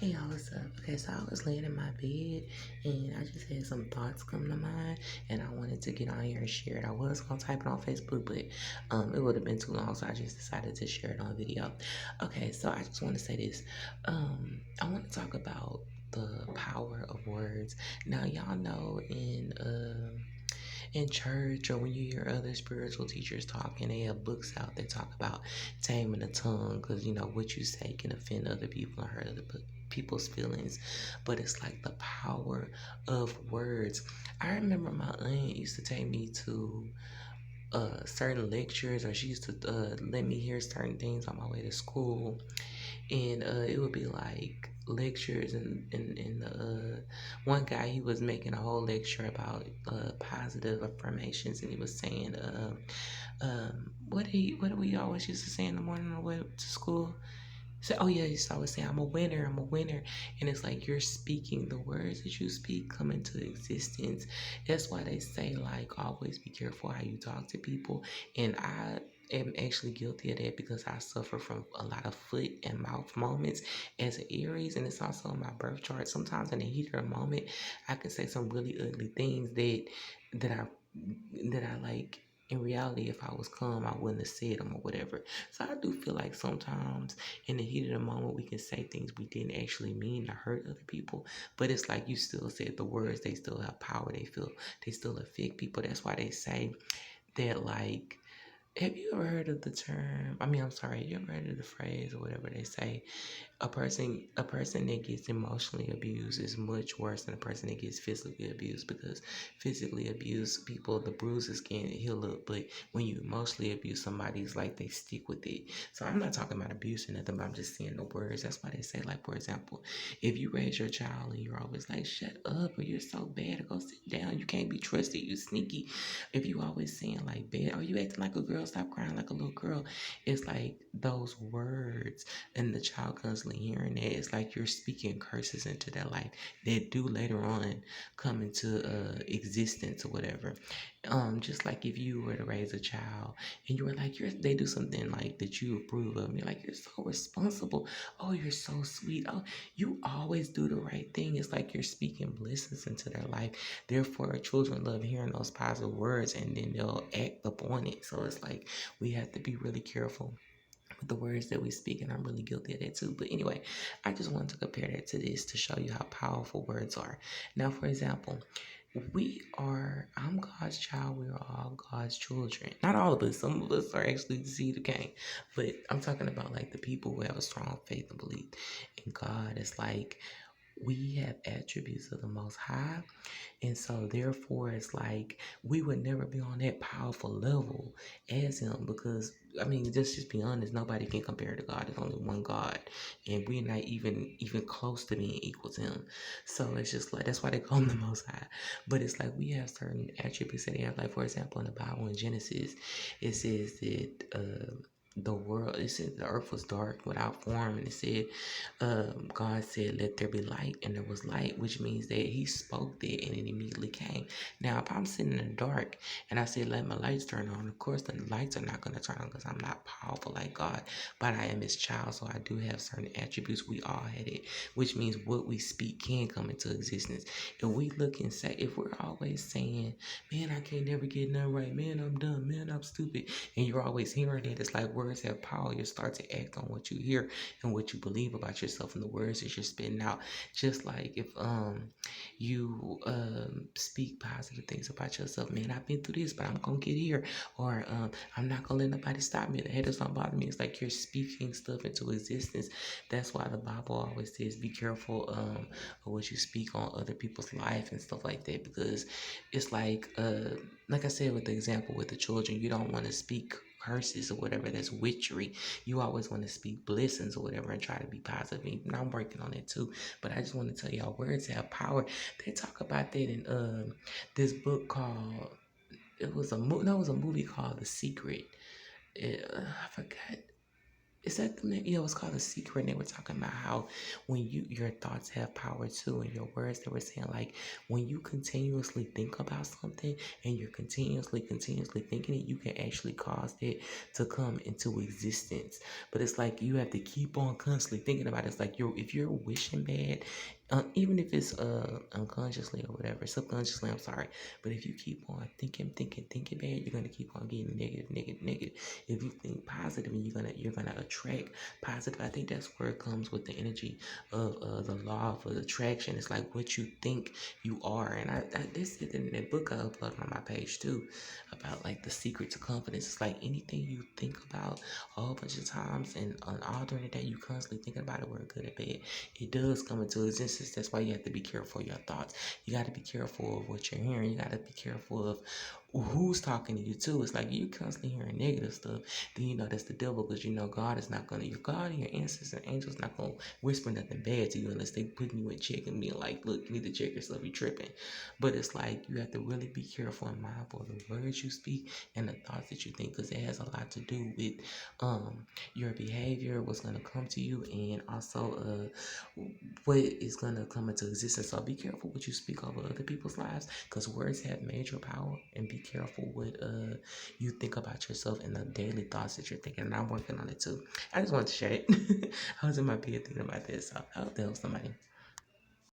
Hey y'all, what's up? Okay, so I was laying in my bed and I just had some thoughts come to mind and I wanted to get on here and share it. I was gonna type it on Facebook, but it would have been too long, so I just decided to share it on video. Okay, so I just want to say this. I want to talk about the power of words. Now, y'all know in church or when you hear other spiritual teachers talking, they have books out that talk about taming the tongue because you know what you say can offend other people and hurt other people's feelings. But it's like the power of words. I remember my aunt used to take me to certain lectures, or she used to let me hear certain things on my way to school, and it would be like lectures and one guy, he was making a whole lecture about positive affirmations, and he was saying what do we always used to say in the morning on the way to school? So, oh yeah, he used to always say, I'm a winner. And it's like you're speaking the words that you speak come into existence. That's why they say, like, always be careful how you talk to people. And I am actually guilty of that because I suffer from a lot of foot and mouth moments as an Aries, and it's also in my birth chart. Sometimes in the heat of the moment, I can say some really ugly things that I that I like. In reality, if I was calm, I wouldn't have said them or whatever. So I do feel like sometimes in the heat of the moment, we can say things we didn't actually mean to hurt other people. But it's like you still said the words, they still have power. They still affect people. That's why they say that, like, have you ever heard of the term? I mean, I'm sorry, you ever heard of the phrase or whatever they say? A person that gets emotionally abused is much worse than a person that gets physically abused, because physically abused people, the bruises can heal up, but when you emotionally abuse somebody, it's like they stick with it. So I'm not talking about abuse or nothing, but I'm just saying the words. That's why they say, like, for example, if you raise your child and you're always like, shut up, or you're so bad, or go sit down, you can't be trusted, you sneaky. If you always saying like bad, or you acting like a girl, stop crying like a little girl, it's like those words, and the child constantly hearing that, it's like you're speaking curses into their life that do later on come into existence or whatever. Just like if you were to raise a child and you were like, they do something like that you approve of, and you're like, you're so responsible. Oh, you're so sweet. Oh, you always do the right thing. It's like you're speaking blessings into their life. Therefore, children love hearing those positive words, and then they'll act upon it. So it's like we have to be really careful with the words that we speak, and I'm really guilty of that too. But anyway, I just wanted to compare that to this to show you how powerful words are. Now, for example, I'm God's child, we are all God's children. Not all of us, some of us are actually the seed of Cain. But I'm talking about like the people who have a strong faith and belief in God. It's like we have attributes of the Most High, and so therefore it's like we would never be on that powerful level as him, because I mean, just be honest, nobody can compare to God. There's only one God, and we're not even close to being equal to him. So it's just like that's why they call him the Most High. But it's like we have certain attributes that they have. Like, for example, in the Bible in Genesis, it says that the world, it said the earth was dark without form, and it said God said, let there be light, and there was light, which means that he spoke that and it immediately came. Now, if I'm sitting in the dark and I say, let my lights turn on, of course, the lights are not going to turn on because I'm not powerful like God, but I am his child, so I do have certain attributes. We all had it, which means what we speak can come into existence. If we look and say, if we're always saying, man, I can't never get nothing right, man, I'm dumb, man, I'm stupid, and you're always hearing it, it's like words have power. You start to act on what you hear and what you believe about yourself and the words that you're spitting out. Just like if you speak positive things about yourself, man, I've been through this, but I'm gonna get here, or I'm not gonna let nobody stop me. The haters don't bother me. It's like you're speaking stuff into existence. That's why the Bible always says, be careful of what you speak on other people's life and stuff like that, because it's like I said with the example with the children, you don't want to speak curses or whatever. That's witchery. You always want to speak blessings or whatever and try to be positive. And I'm working on it too. But I just want to tell y'all, words have power. They talk about that in this book called, it was a movie called The Secret. I forgot. Is that the name? Yeah, it was called The Secret. And they were talking about how when your thoughts have power too, and your words, they were saying like when you continuously think about something and you're continuously thinking it, you can actually cause it to come into existence. But it's like you have to keep on constantly thinking about it. It's like if you're wishing bad, even if it's unconsciously or whatever, subconsciously, I'm sorry. But if you keep on thinking bad, you're gonna keep on getting negative. If you think positive, and you're gonna attract positive. I think that's where it comes with the energy of the law of attraction. It's like what you think you are. And this is in the book I uploaded on my page too, about like the secret to confidence. It's like anything you think about a whole bunch of times, and all during the day you constantly thinking about it, whether good or bad, it does come into existence. That's why you have to be careful of your thoughts. You got to be careful of what you're hearing. You got to be careful of who's talking to you too. It's like you constantly hearing negative stuff, then you know that's the devil, because you know God is not gonna, your God and your ancestors and angels not gonna whisper nothing bad to you unless they putting you in check and being like, look, you need to check yourself, you tripping. But it's like you have to really be careful and mindful of the words you speak and the thoughts that you think, because it has a lot to do with your behavior, what's gonna come to you, and also what is gonna come into existence. So be careful what you speak over other people's lives, because words have major power. And be careful what you think about yourself and the daily thoughts that you're thinking. And I'm working on it too. I just wanted to share it. I was in my bed thinking about this. So I hope that helps somebody.